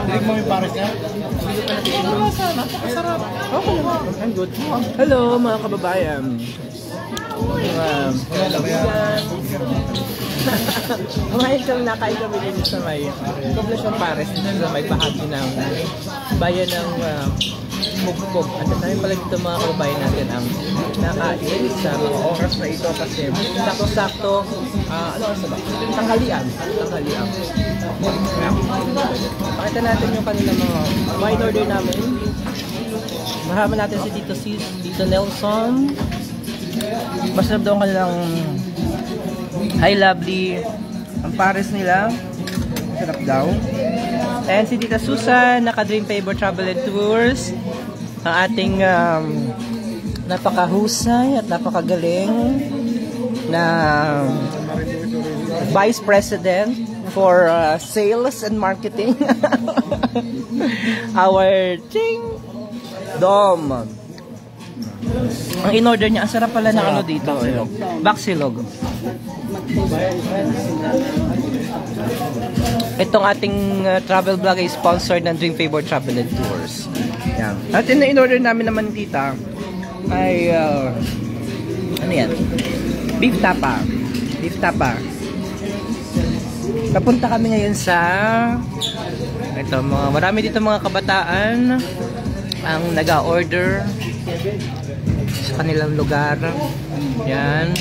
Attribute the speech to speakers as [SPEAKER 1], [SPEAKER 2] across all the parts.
[SPEAKER 1] Drink mo yung pares niya?
[SPEAKER 2] Masarap. Okay naman. I'm good. Hello mga kababayan. Kumain kami, nakain kami din sa may Poblacion Pares, sa may bahagi ng bayan ng Mugpog. At sa tayo pala dito mga kababayan natin ang nakain sa mga oras na ito kasi sakto-sakto, ano oras na ba? Tanghalian. Pakita natin yung kanilang mga wine order namin. Mahama natin si Tito Sis, Tito Nelson. Masarap daw ang kanilang Hi Lovely. Ang pares nila sarap daw. And si Tita Susan, naka Dream Favor Travel and Tours. Ang ating napakahusay at napakagaling na Vice President for Sales and Marketing. Our Ching Dom. Ang in-order niya, ang sarap pala ng ano dito. Baksilog. Itong ating travel vlog ay sponsored ng Dream Favor Travel and Tours. Yan. At yung in-order namin naman tita ay ano yan? Beef tapa. Napunta kami ngayon sa ito, marami dito mga kabataan ang nag-order sa kanilang lugar. Yan.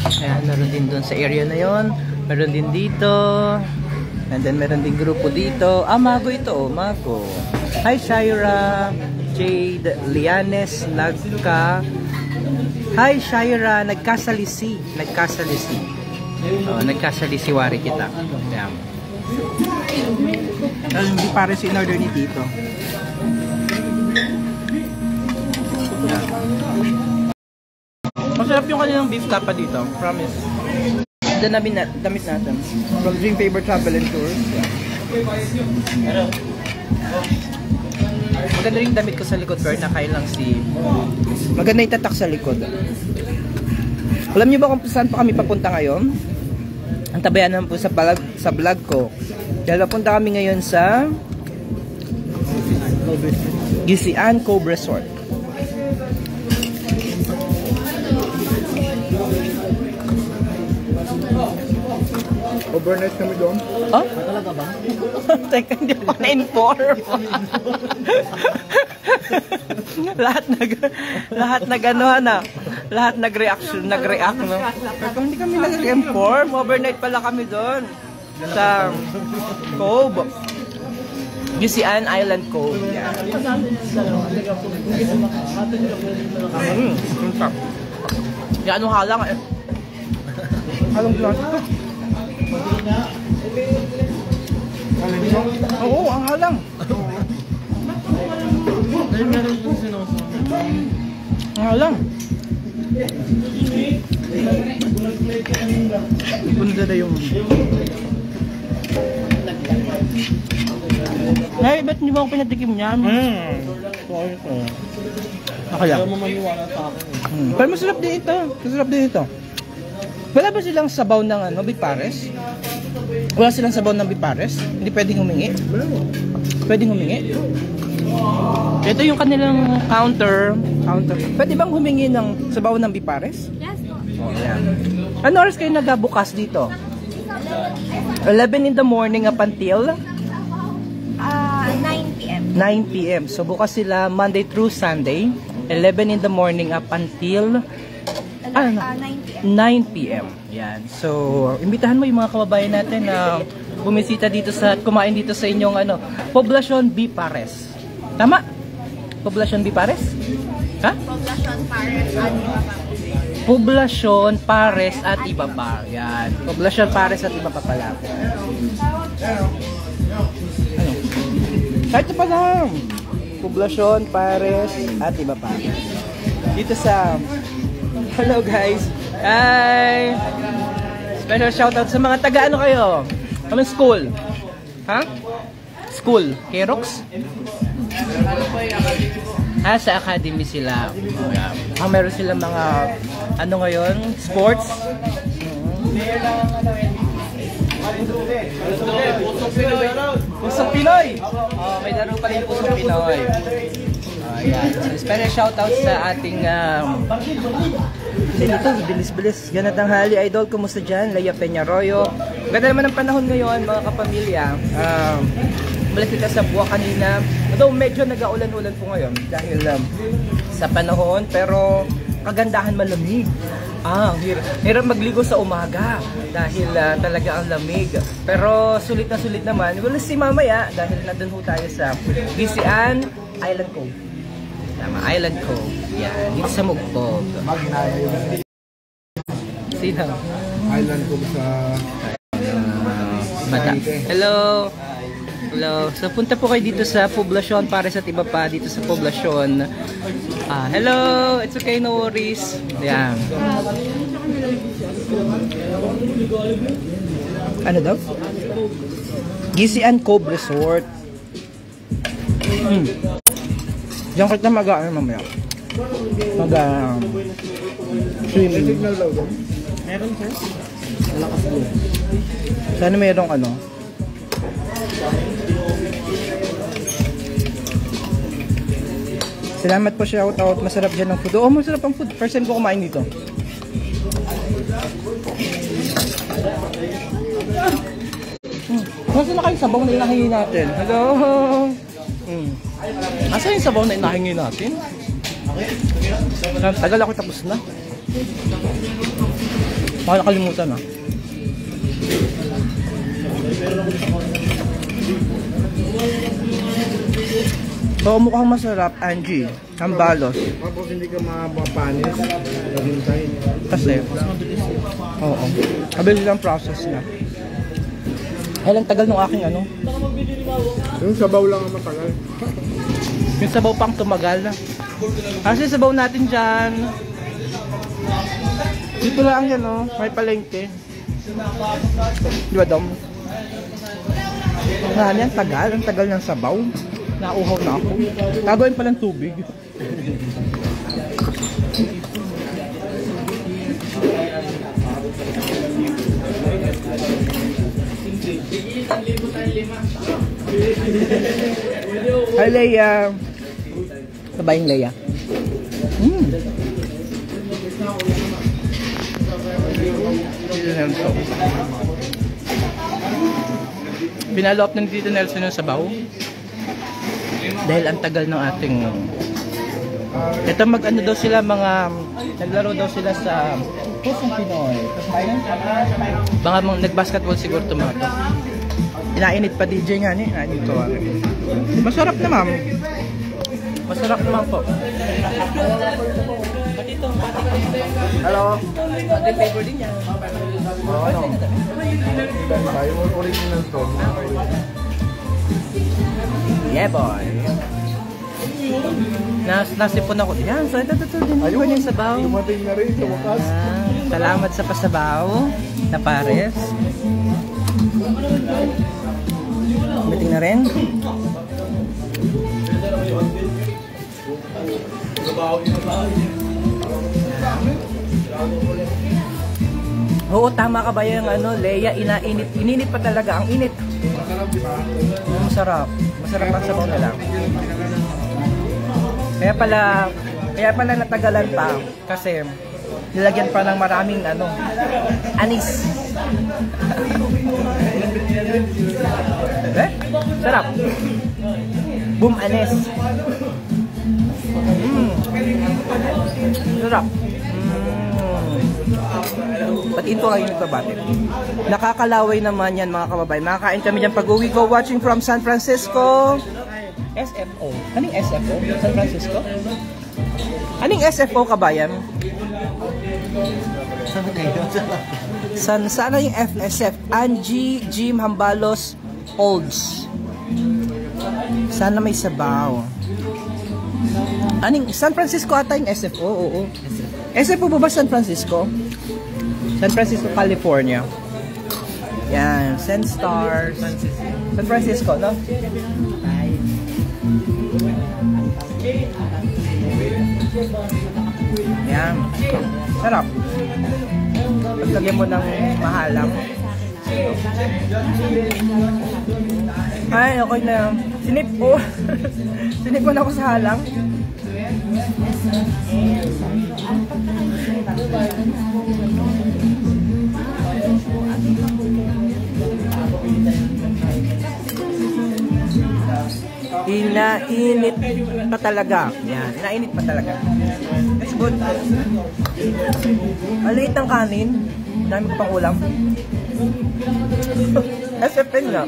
[SPEAKER 2] Ayan, meron din doon sa area na yon. Meron din dito. And then meron din grupo dito. Mago ito, Mago. Hi Shaira, Jade, Lianes, Hi Shaira, nagkasalisi. Nagkasalisiwari kita. Ayan. Hindi pare si in-order ni Tito. Masarap yung kanilang beef tapa dito, promise. Damit natin from Dream Favor Travel and Tours. Maganda rin damit ko sa likod, pero nakain lang si maganda yung tatak sa likod. Alam niyo ba kung saan pa kami papunta ngayon? Ang tabayan naman po sa vlog ko. Dahil papunta kami ngayon sa Gisian Cove Resort.
[SPEAKER 1] Overnight kami doon.
[SPEAKER 2] Oh? Talaga ba? Teka, hindi ako na-inform. lahat nag-react, no? Pero hindi kami nag-inform. Overnight pala kami doon. Sa Cove. Gisian Island Cove. Yan, anong halang eh? Halang plastic. Oo, ang halang. Ang halang. Punta na yung ay, ba't hindi mo ako pinatikim niyan? Sorry ko. Nakaya. Ayaw mo maniwala sa akin. Pero masarap din ito. Wala ba silang sabaw ng beef pares? Wala silang sabaw ng beef pares? Hindi pwedeng humingi? Pwedeng humingi? Ito yung kanilang counter. Pwede bang humingi ng sabaw ng beef pares?
[SPEAKER 3] Yes, po.
[SPEAKER 2] Oh, yeah. Ano oras kayo nagbukas dito? 11 in the morning up until?
[SPEAKER 3] 9 p.m.
[SPEAKER 2] 9 p.m. So bukas sila Monday through Sunday. 11 in the morning up until 9 p.m. Yan. So, imbitahan mo yung mga kababayan natin na bumisita dito kumain dito sa inyong Poblacion Beef Pares. Tama? Poblacion Beef Pares? Ha? Poblacion Pares at iba pa. Yan. Poblacion Pares at iba pa pala. Kahit pa lang. Poblacion Pares at iba pa. Dito sa hello guys. Hi. Special shoutout sa mga taga kayo? Anong school? Ha? School? Kerox? Sa academy sila. Meron silang mga ngayon? Sports? Pusong Pinoy! Oh, may laro pa rin Pusong Pinoy. Ayan. So, special shoutout sa ating dito, bilis-bilis. Ganat ang hali, idol. Kumusta dyan? Leia Peñarroyo. Ganda naman ang panahon ngayon, mga kapamilya. Balik kita sa buwan kanina. Although medyo nag-aulan-ulan po ngayon dahil sa panahon. Pero kagandahan, malamig. Hirap magligo sa umaga dahil talaga ang lamig. Pero sulit na sulit naman. We'll see mamaya dahil nandun po tayo sa Gisian Island Cove. Tama, Island Cove. Yan, dito sa Mugpog. Sino?
[SPEAKER 1] Island Cove sa...
[SPEAKER 2] Bata. Hello! Hello. So punta po kayo dito sa Poblacion para sa iba pa dito sa Poblacion. Hello. It's okay, no worries. Yan. Ano daw? Gisian Cove Resort. Diyan kita mag-ano mamaya. Swimming.
[SPEAKER 1] Meron sir? Malakas doon.
[SPEAKER 2] Sana mayroong ano? Salamat po, shout out. Masarap dyan ang food. Oo, masarap ang food. First time ko kumain dito. Nasaan na kayong sabaw na inahingi natin? Hello? Nasaan yung sabaw na inahingi natin? Tagal ako tapos na. Baka nakalimutan na. So, mukhang masarap, Angie. Hambalos.
[SPEAKER 1] Tapos hindi ka mapapanis.
[SPEAKER 2] Kasi, oo. Mabilis lang process na. Ilang tagal nung aking ano?
[SPEAKER 1] Yung sabaw lang ang matagal.
[SPEAKER 2] Yung sabaw pang tumagal. Kasi sabaw natin dyan. Dito lang yan, oh. May palengke. Di ba, Dom? Yan, tagal. Ang tagal ng sabaw. Nauhaw na ako. Gagawin palang tubig. Hi, Leia. Sabayang Leia. Pinalo up ng Tito Nelson yung sabaw. Dahil ang tagal ng ating ito mag-ano daw sila, mga naglaro daw sila sa Pusong Pinoy. Baka nag-basketball siguro ito mga to. Inainit pa DJ nga ni. Dito. Masarap naman. Masarap naman po. Hello. Ating flavor din yan.
[SPEAKER 1] Yung original to.
[SPEAKER 2] Yeah, boy. Nasipon ako. Yan, so ito din. Ayun yung sabaw.
[SPEAKER 1] Dumating na rin, tumakas.
[SPEAKER 2] Salamat sa pasabaw na pares. Dumating na rin. Oo, tama ka ba yung ano, Leia, ininit pa talaga, ang init.
[SPEAKER 1] Masarap, di ba?
[SPEAKER 2] Masarap. Masarap ang sabaw nila. Kaya pala natagalan pa kasi nilagyan pa ng maraming ano, anis. Sarap. Boom anis. Sarap. Batiin po kayo nagbabati. Nakakalaway naman yan mga kababayan. Makakain kami dyan pag-uwi ko, watching from San Francisco. SFO. Anong SFO? San Francisco? Anong SFO kabayan? Sana yung FSF? Angie, Jim, Hambalos, Olds. Sana may sabaw. Anong San Francisco ata yung SFO? Oo. SFO ba San Francisco? San Francisco, California. Yan, San Stars. San Francisco, no? Yan. Sarap. Tapos lagyan mo ng mahalang. Ay, okay na. Sinip ko. Sinip ko na ako sa halang. Inainit pa talaga. Yan, inainit pa talaga. That's good. Maliit ng kanin. Dami ko pang ulam. SFN nga.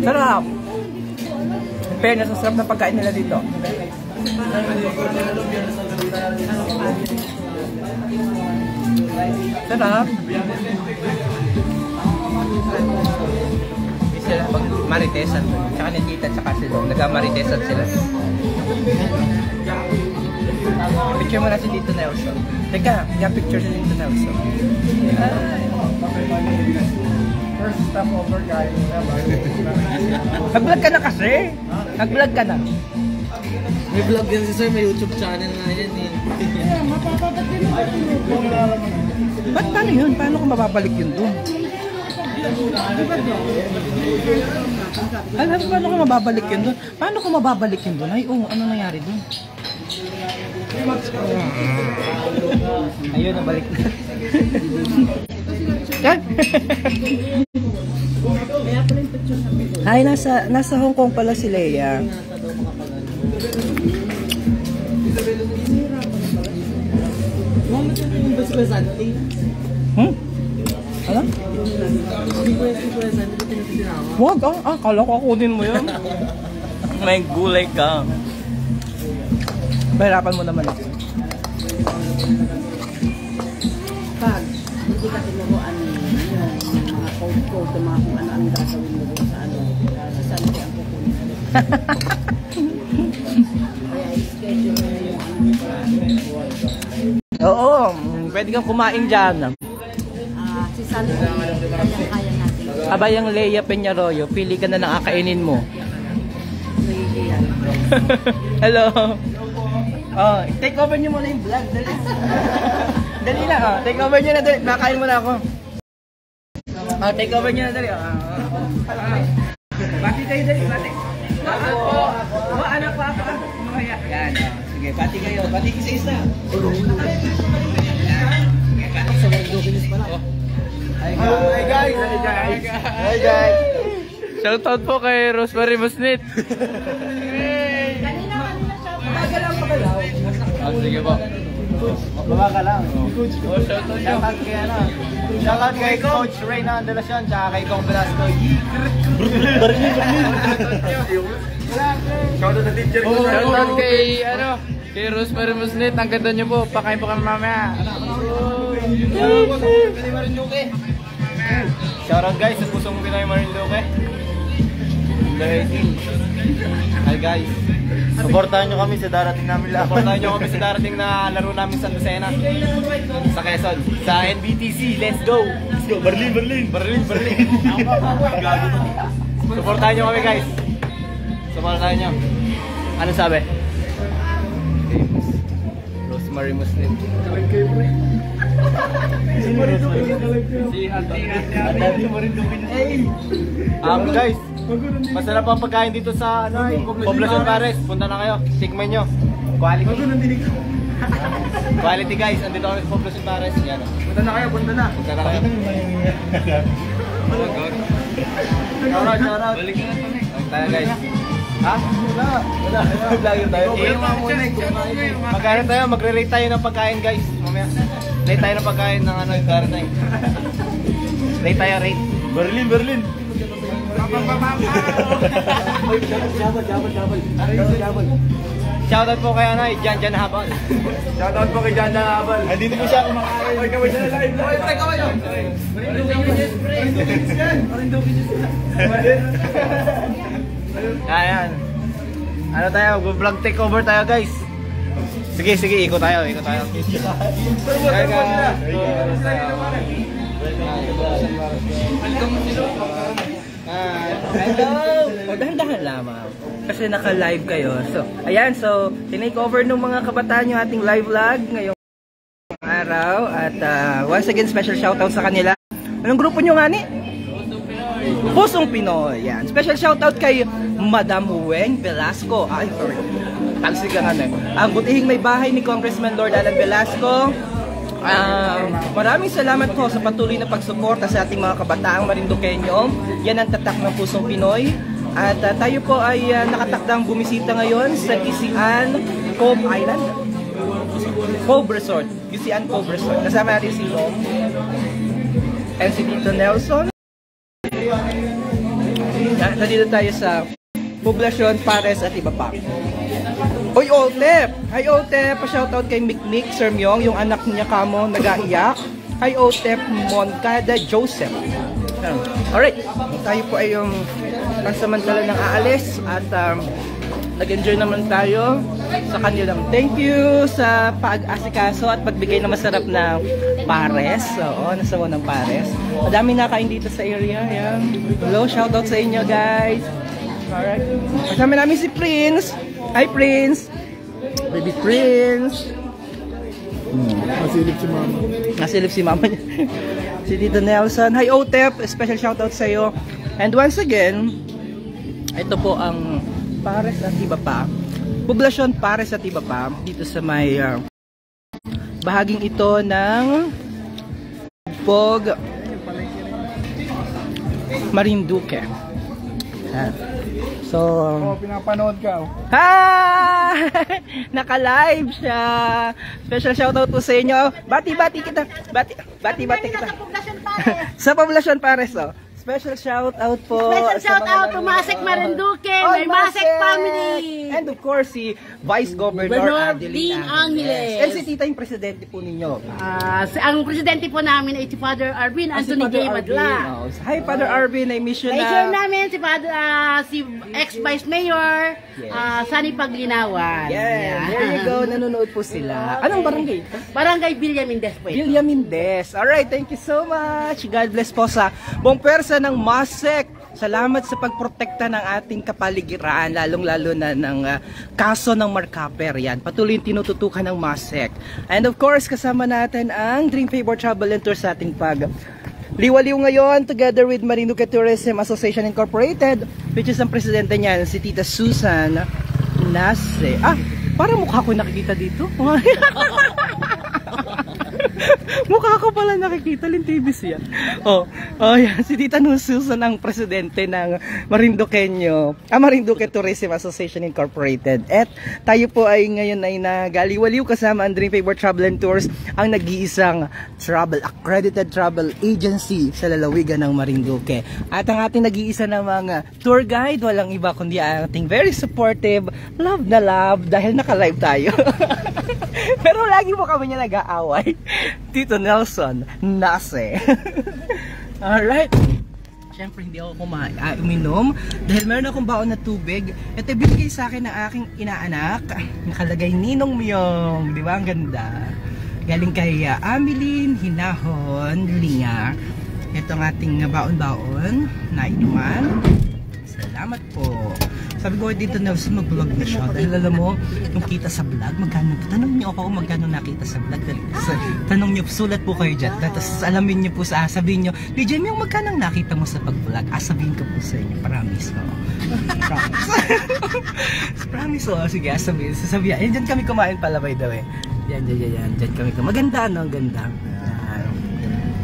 [SPEAKER 2] Sarap. Fairness, ang sarap ng pagkain nila dito. Sarap. Sila pag maritesan. Tsaka ni tita tsaka sila. Nag-maritesan sila. Picture mo na si Tito Nelson. Teka, picture si Tito Nelson.
[SPEAKER 1] First stop over guys.
[SPEAKER 2] Nag-vlog ka na kasi. Nag-vlog ka na.
[SPEAKER 3] May vlog yan si sir, may YouTube channel na yan eh.
[SPEAKER 2] Ba't paano yun? Paano ko mababalik yun doon? Alam mo paano ko mababalik yun doon? Paano ko mababalik yun doon? Ay, ano nangyari doon? Ayun, nabalik na. Ay, nasa Hong Kong pala si Leia. Ano? Wag, kala ko kunin mo yun. May gulay ka. Bahirapan mo naman ako.
[SPEAKER 4] Pag hindi ka tinuruan yung mga code, mga kung ano-ano gagawin mo sa ano, saan kaya ang kukunin. Kaya i-schedule mo yung
[SPEAKER 2] Oo, pwede kang kumain dyan.
[SPEAKER 4] si Sally, kaya natin.
[SPEAKER 2] Abay ang Leia Peñarroyo, pili ka na ng akainin mo.
[SPEAKER 4] Nagigiyan.
[SPEAKER 2] Hello. Oh, take over niyo muna yung vlog. Dali. Dali lang, oh. Take over niyo na dali. Nakain mo na ako. Oh, take over niyo na dali. Bati kayo dali, bati. Ako. Anak pa ako. Mamaya. Yan. Sige, bati kayo. Bati isa-isa.
[SPEAKER 4] Sa Mardokinis pala.
[SPEAKER 1] Hi guys! Hi guys!
[SPEAKER 2] Shoutout po kay Rosemary Musnit. Sige po.
[SPEAKER 1] Baba ka lang.
[SPEAKER 2] Shoutout
[SPEAKER 1] kay ano? Shoutout kay Coach Reyna Andalacion tsaka kay Kong Velasco. Shoutout na teacher ko.
[SPEAKER 2] Shoutout kay Rosemary Musnit. Ang ganda niyo po. Pakain po kami mamaya.
[SPEAKER 1] Shoutout guys sa pusong Pinoy Marinduque. Hi guys. Supportahan nyo kami sa darating namin laban. Supportahan nyo kami sa darating na laro namin sa Lucena. Sa Quezon. Sa NBTC. Let's go! Let's go! Berlin! Supportahan nyo kami guys. Supportahan nyo. Ano sabi? Rosemary Muslim. Guys, masarap ang pagkain dito sa Poblacion Pares. Punta na kayo, tikman nyo. Quality. Quality guys, andito kami sa Poblacion Pares. Yan. Punta na kayo. Punta na kayo. Shoutout. Balik na ito tayo guys. Ha? Wala. Vlogger tayo. Magkain tayo, magre-rate tayo ng pagkain guys. Mamaya. Rate tayo ng pagkain ng ano, Garnay. Rate tayo, rate. Berlin. Shoutout po kay ano, Jan Habal. Shoutout po kay Jan Habal. Dito po siya kumakain. Oy, kaway siya live. Oy, teka kayo. Ayan. Ano tayo, vlog takeover tayo guys. Sige, ikot tayo.
[SPEAKER 2] Hello! O, dahan-dahan lamang. Kasi naka-live kayo. So, ayan. So, tinake over ng mga kabataan yung ating live vlog ngayong araw. At once again, special shoutout sa kanila. Anong grupo nyo nga ni? Pusong Pinoy. Yan. Special shoutout kay Madam Weng Velasco. Ay, sorry. Talsig ang ano. Ang butihing may bahay ni Congressman Lord Alan Velasco. Maraming salamat po sa patuloy na pagsuporta sa ating mga kabataang Marinduqueño. Yan ang tatak ng Pusong Pinoy. At tayo po ay nakatakdang bumisita ngayon sa Gisian Cove Island. Cove Resort. Gisian Cove Resort. Kasama natin si Rom and si Tito Nelson. Nandito tayo sa Poblacion, Pares at iba pa. Oy, Otep! Hi, Otep! Pa-shoutout kay Mikmik Sir Myong, yung anak niya kamo nag-aiyak. Hi, Otep Moncada Joseph. Alright, tayo po ay yung pansamantala ng aalis at nag-enjoy naman tayo sa kanilang thank you sa pag-asikaso at pagbigay na masarap na pares. Oo, nasawa ng pares. Madami nakain dito sa area. Yan. Hello, shoutout sa inyo guys. Alright. Kasama namin si Prince. Hi Prince! Baby Prince!
[SPEAKER 3] Masilip si mama.
[SPEAKER 2] Nasilip si mama niya. Si Tito Nelson. Hi Otep! Special shoutout sa iyo. And once again, ito po ang Pares at iba pa. Poblasyon Pares at iba pa. Dito sa may bahaging ito ng Bog Marinduque. So,
[SPEAKER 3] pinapanood ka.
[SPEAKER 2] ha! Naka-live siya. Special shoutout po sa inyo. Bati-bati kita. Bati-bati kita. Sa Poblacion Pares, oh. Special shoutout po.
[SPEAKER 4] Special shoutout to Masek Marinduque, may Masek family.
[SPEAKER 2] And of course, si Vice Governor Adeline
[SPEAKER 4] Angeles.
[SPEAKER 2] And si Tita yung presidente po ninyo.
[SPEAKER 4] Ang presidente po namin ay si Father Arvin Anthony J. Madla.
[SPEAKER 2] Hi, Father Arvin. I miss you na.
[SPEAKER 4] Major namin si Father, si ex-Vice Mayor, Sunny Paglinawan.
[SPEAKER 2] Yeah, there you go. Nanonood po sila. Anong barangay?
[SPEAKER 4] Barangay Villa Mendez po.
[SPEAKER 2] Villa Mendez. Alright, thank you so much. God bless po sa buong pwersa ng Masek. Salamat sa pagprotekta ng ating kapaligiran, lalong-lalo na ng kaso ng Marcaper. Yan, patuloy yung tinututukan ng Masek. And of course, kasama natin ang Dream Favor Travel and Tour sa ating liwaliw ngayon together with Marinduque Tourism Association Incorporated, which is ang presidente niyan, si Tita Susan Nase. Parang mukha ko nakikita dito. Mukha ko pala nakikita, Lintibis yan. Yan. Si Tita Susan ang presidente ng Marinduque Tourism Association Incorporated. At tayo po ay ngayon ay nagaliwaliw kasama ang Dream Favor Travel and Tours, ang nag-iisang accredited travel agency sa lalawigan ng Marinduque. At ang ating nag-iisa na mga tour guide, walang iba kundi ang ating very supportive, love na love, dahil naka-live tayo. Pero lagi mo kami niya nag-aaway. Tito Nelson Nase. Alright. Siyempre hindi ako uminom dahil meron akong baon na tubig. Ito binigay sa akin ng aking inaanak. Nakalagay Ninong Myong. Di ba? Ang ganda. Galing kay Ameline Hinahon Linga. Ito ang ating baon-baon na inuman. Salamat po. Sabi ko dito na mag-vlog na siya dahil alam mo, nung kita sa vlog, tanong niyo ako kung magkano nakita sa vlog. Tanong niyo, sulat po kayo dyan. Tapos alamin niyo po sabihin niyo, DJ, yung magkano nakita mo sa pag-vlog? Sabihin ko po sa inyo, promise. Promise. Promise. Sige, sasabihin. Ayan, dyan kami kumain pala by the way. Yan, dyan kami kumain. Maganda, no? Ganda.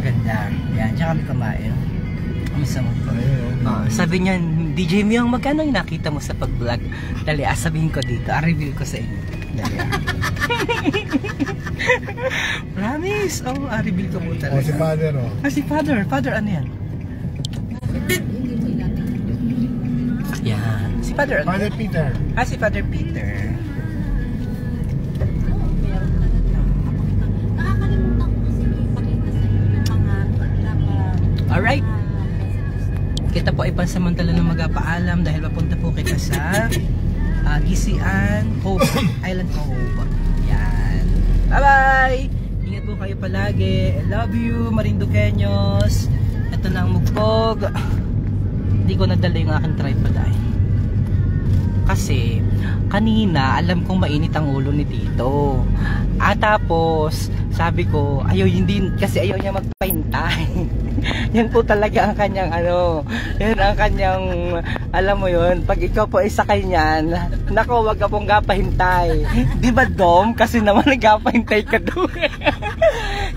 [SPEAKER 2] Ganda. Yan, dyan kami kumain. Masama po. Sabi niya, DJ Myong, magkano yung nakita mo sa pag-vlog? Dali, sabihin ko dito. Reveal ko sa inyo. Dali. Promise. Reveal ko po talaga.
[SPEAKER 3] Si Father,
[SPEAKER 2] si Father. Father, ano yan? Yan. Si Father, ano?
[SPEAKER 3] Father Peter.
[SPEAKER 2] Si Father Peter. Alright. Kita po ay pansamantala na magpapaalam dahil papunta po kita sa Gisian Cove Island Cove. Yan. Bye-bye! Ingat po kayo palagi. I love you, Marinduqueños. Ito na ang mugbog. di ko nadala yung aking tripod ay? Kasi kanina alam kong mainit ang ulo ni Tito. At tapos sabi ko, kasi ayaw niya magpahintay. Yan po talaga ang kanyang yan ang kanyang, alam mo yun, pag ikaw po isakay niyan, nako, wag ka pong gapahintay. Di ba Dom? Kasi naman nagapahintay ka doon.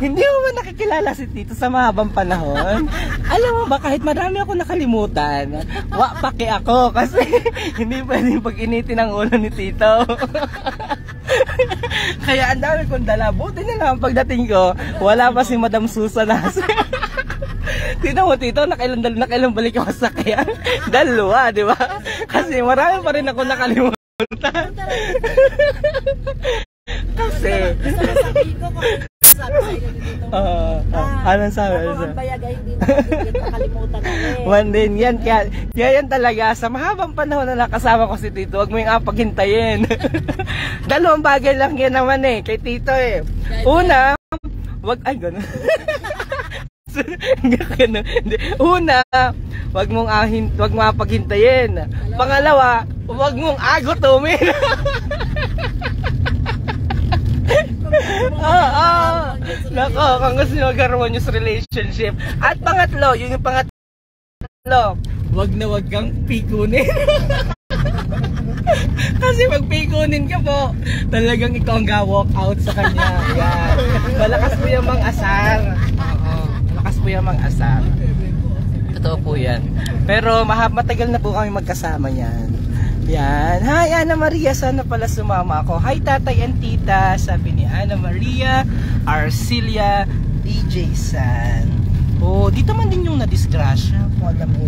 [SPEAKER 2] Hindi mo ba nakikilala si Tito sa mahabang panahon? Alam mo ba, kahit marami ako nakalimutan, paki ako kasi hindi pwedeng pag-initin ang ulo ni Tito. Kaya ang dami kong dala. Buti na lang pagdating ko, wala pa si Madam Susan na. Tito mo, Tito, nakailang balik ako sa kaya? Dalawa, di ba? Kasi marami pa rin ako nakalimutan. Kasi
[SPEAKER 4] sabi ko kung sabi sa inyo dito.
[SPEAKER 2] Anong sabi?
[SPEAKER 4] Ang bayag ay hindi nakalimutan namin.
[SPEAKER 2] One din yan. Kaya yan talaga. Sa mahabang panahon na nakasama ko si Tito, huwag mo yung apaghintayin. Dalawang bagay lang yan naman kay Tito Una, gano'n. Una, wag mong apaghintayin. Pangalawa, wag mong agutumin. Nako, kung gusto nyo magkaroon yung relationship. At pangatlo, yun yung pangatlo, wag na wag kang pikunin. Kasi pag pikunin ka po, talagang ikaw ang ga-walk out sa kanya. Yan. Malakas po yung mang-asar. Malakas po yung mang-asar. Totoo po yan. Pero matagal na po kami magkasama yan. Yan. Hi Ana Maria, sana pala sumama ako. Hi tatay and tita, sabi ni Ana Maria Arcilia DJ San. Oh, dito man din yung nadisgrasya, kung alam mo.